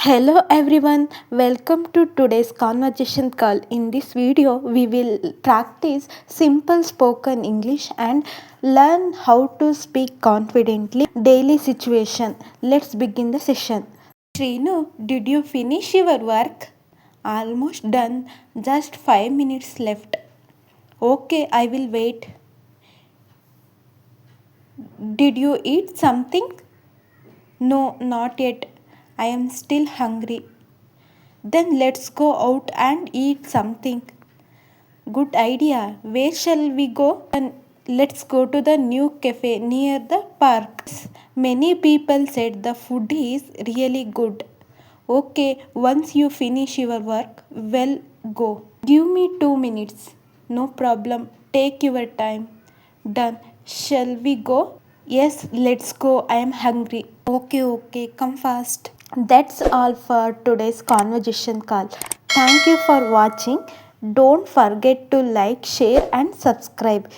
Hello everyone, welcome to today's conversation call. In this video, we will practice simple spoken English and learn how to speak confidently. Daily situation. Let's begin the session. Shrinu, did you finish your work? Almost done, just 5 minutes left. Okay, I will wait. Did you eat something? No, not yet. I am still hungry. Then let's go out and eat something. Good idea. Where shall we go? And let's go to the new cafe near the park. Many people said the food is really good. Okay, once you finish your work, well, go. Give me 2 minutes. No problem. Take your time. Done. Shall we go? Yes, let's go. I am hungry. Okay, come fast. That's all for today's conversation call. Thank you for watching. Don't forget to like, share, and subscribe.